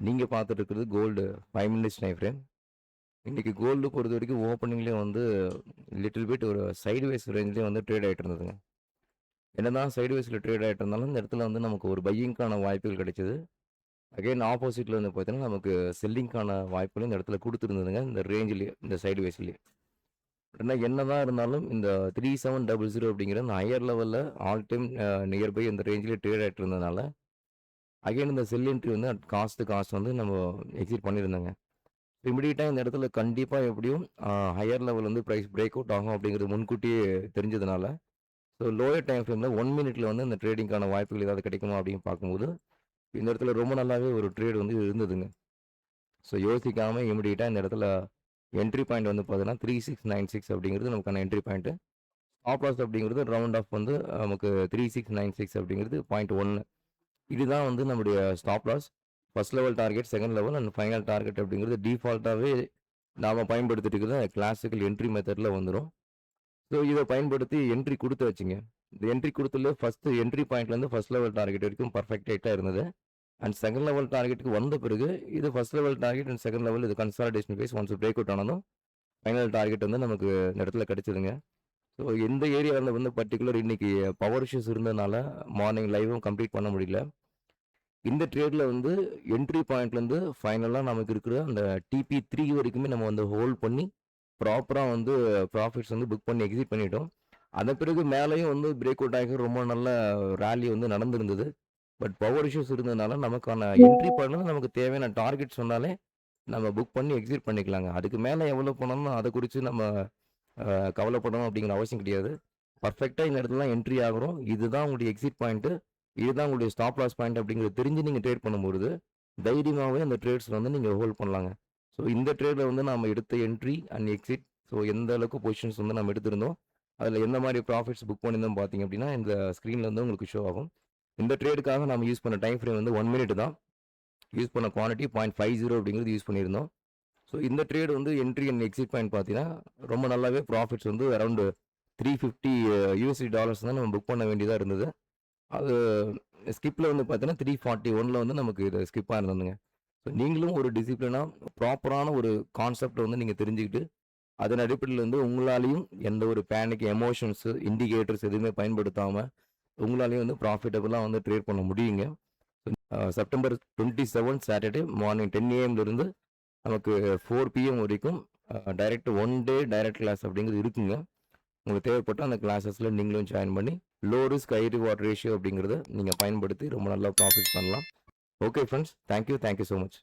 நீங்க பார்த்துட்டு இருக்கிறது கோல்டு 5 மினிட்ஸ் டைம் ஃப்ரேம். இன்னைக்கு கோல்டு பொறுத்தவரைக்கும் ஓப்பனிங்லேயே வந்து லிட்டில் பிட் ஒரு சைட்வேஸ் ரேஞ்ச்லேயே வந்து ட்ரேட் ஆயிட்டு இருந்ததுங்க. என்னதான் சைட்வேஸில் ட்ரேட் ஆயிட்டு இருந்தாலும், இந்த இடத்துல வந்து நமக்கு ஒரு பையிங்க்கான வாய்ப்புகள் கிடைச்சது. அகைன் ஆப்போசிட்ல வந்து பார்த்தீங்கன்னா, நமக்கு செல்லிங்க்கான வாய்ப்புகளும் இந்த இடத்துல குடுத்துருந்ததுங்க. இந்த ரேஞ்சிலேயே, இந்த சைட்வேஸ்லயே. ஏன்னா என்னதான் இருந்தாலும் இந்த 3700 அப்படிங்கிற அந்த ஹையர் லெவல்ல ஆல் டைம் நியர்பை இந்த ரேஞ்சிலே ட்ரேட் ஆயிட்டு இருந்ததுனால, அகைன் இந்த செல் என்ட்ரி வந்து அட் காஸ்ட் வந்து நம்ம எக்ஸிட் பண்ணியிருந்தோங்க. இமிடியேட்டா இந்த இடத்துல கண்டிப்பா எப்படியும் ஹையர் லெவல் வந்து பிரைஸ் பிரேக் அவுட் ஆகும் அப்படிங்கிறது முன்கூட்டியே தெரிஞ்சதுனால, ஸோ லோயர் டைம் ஃப்ரேம்ல 1 மினிட்ல வந்து இந்த ட்ரேடிங்க்கான வாய்ப்புகள் ஏதாவது கிடைக்குமா அப்படின்னு பார்க்கும்போது, இந்த இடத்துல ரொம்ப நல்லாவே ஒரு ட்ரேட் வந்து இருந்ததுங்க. ஸோ யோசிக்காம இமிடியேட்டா இந்த இடத்துல என்ட்ரி பாயிண்ட் வந்து பார்த்தீங்கன்னா 3696 அப்படிங்கிறது நமக்கான என்ட்ரி பாயிண்ட். ஸ்டாப் லாஸ் அப்படிங்கிறது ரவுண்ட் ஆஃப் வந்து நமக்கு 3696 அப்படிங்கிறது 0.1. இதுதான் வந்து நம்முடைய stop loss. First level target, second level and final target அப்படிங்கிறது டிஃபால்ட்டாவே நாம பயன்படுத்திட்டு இருக்கிற கிளாசிக்கல் என்ட்ரி மெத்தட்ல வந்துரும். ஸோ இதை பயன்படுத்தி என்ட்ரி குடுத்தாச்சுங்க. இந்த என்ட்ரி குடுத்ததுல ஃபர்ஸ்ட் என்ட்ரி பாயிண்ட்லேருந்து ஃபர்ஸ்ட் லெவல் டார்கெட் வரைக்கும் பர்ஃபெக்ட்டா இருந்தது. அண்ட் செகண்ட் லெவல் டார்கெட்டுக்கு வந்த பிறகு இது first level target and second level இது consolidation phase once break out ஆனதும் ஃபைனல் டார்கெட் வந்து நமக்கு இந்த இடத்துல கிடைச்சதுங்க. ஸோ எந்த ஏரியாவில் வந்து பர்ட்டிகுலர் இன்னைக்கு பவர் இஷ்யூஸ் இருந்ததுனால மார்னிங் லைவும் கம்ப்ளீட் பண்ண முடியல. இந்த ட்ரேட்ல வந்து என்ட்ரி பாயிண்ட்லேருந்து ஃபைனலாக நமக்கு இருக்கிற அந்த TP3 வரைக்குமே நம்ம வந்து ஹோல்ட் பண்ணி ப்ராப்பராக வந்து ப்ராஃபிட்ஸ் வந்து புக் பண்ணி எக்ஸிட் பண்ணிட்டோம். அதன் பிறகு மேலேயும் வந்து பிரேக் அவுட் ஆகி ரொம்ப நல்ல ரேலி வந்து நடந்திருந்தது. பட் பவர் இஷ்யூஸ் இருந்ததுனால நமக்கான என்ட்ரி பாயிண்ட்ல நமக்கு தேவையான டார்கெட் சொன்னாலே நம்ம புக் பண்ணி எக்ஸிட் பண்ணிக்கலாங்க. அதுக்கு மேலே எவ்வளோ போனாலும் அதை குறித்து நம்ம கவலைப்படணும் அப்படிங்கிற அவசியம் கிடையாது. பர்ஃபெக்டாக இந்த இடத்துல என்ட்ரி ஆகுறோம். இதுதான் உங்களுடைய எக்ஸிட் பாயிண்ட்டு. இதுதான் உங்களுடைய ஸ்டாப் லாஸ் பாயிண்ட் அப்படிங்கிறது தெரிஞ்சு நீங்கள் ட்ரேட் பண்ணும்பொழுது, தைரியமாவே அந்த ட்ரேட்ஸ்ல வந்து நீங்க ஹோல்ட் பண்ணலாங்க. ஸோ இந்த ட்ரேட்ல வந்து நாம எடுத்த என்ட்ரி அண்ட் எக்ஸிட், ஸோ எந்த அளவுக்கு பொசிஷன்ஸ் வந்து நம்ம எடுத்திருந்தோம், அதில எந்த மாரி ப்ராஃபிட்ஸ் புக் பண்ணியிருந்தோம் பார்த்தீங்க அப்படின்னா, இந்த ஸ்க்ரீன்ல வந்து உங்களுக்கு ஷோ ஆகும். இந்த ட்ரேடுக்காக நாம யூஸ் பண்ண டைம் ஃப்ரேம் வந்து 1 மினிட் தான். யூஸ் பண்ண குவான்டிட்டி 0.50 அப்படிங்கிறது யூஸ் பண்ணியிருந்தோம். ஸோ இந்த ட்ரேட் வந்து என்ட்ரி அண்ட் எக்ஸிட் பாயிண்ட் பார்த்தீங்கன்னா, ரொம்ப நல்லாவே ப்ராஃபிட்ஸ் வந்து அரவுண்ட் $350 டாலர்ஸ் தான் நம்ம புக் பண்ண வேண்டியதா இருந்தது. அது ஸ்கிப்ல வந்து பார்த்தீங்கன்னா 341ல வந்து நமக்கு இது ஸ்கிப் ஆயிருந்ததுங்க. ஸோ நீங்களும் ஒரு டிசிப்ளினா ப்ராப்பரான ஒரு கான்செப்ட் வந்து நீங்க தெரிஞ்சுக்கிட்டு, அதன் அடிப்படையில வந்து உங்களாலயும் எந்த ஒரு பேனிக் எமோஷன்ஸ், இண்டிகேட்டர்ஸ் எதுவுமே பயன்படுத்தாம, உங்களாலயும் வந்து ப்ராஃபிட்டபிளா வந்து ட்ரேட் பண்ண முடியுங்க. செப்டம்பர் 27 சாட்டர்டே மார்னிங் 10 AM இருந்து நமக்கு 4 PM வரைக்கும் டைரக்ட் 1 டே டைரக்ட் கிளாஸ் அப்படிங்கிறது இருக்குங்க. உங்களுக்கு தேவைப்பட்ட அந்த கிளாஸஸ்ல நீங்களும் ஜாயின் பண்ணி, low risk high reward ratio அப்படிங்கிறத நீங்க பயன்படுத்தி ரொம்ப நல்லா ப்ராஃபிட் பண்ணலாம். Okay friends. Thank you. Thank you so much.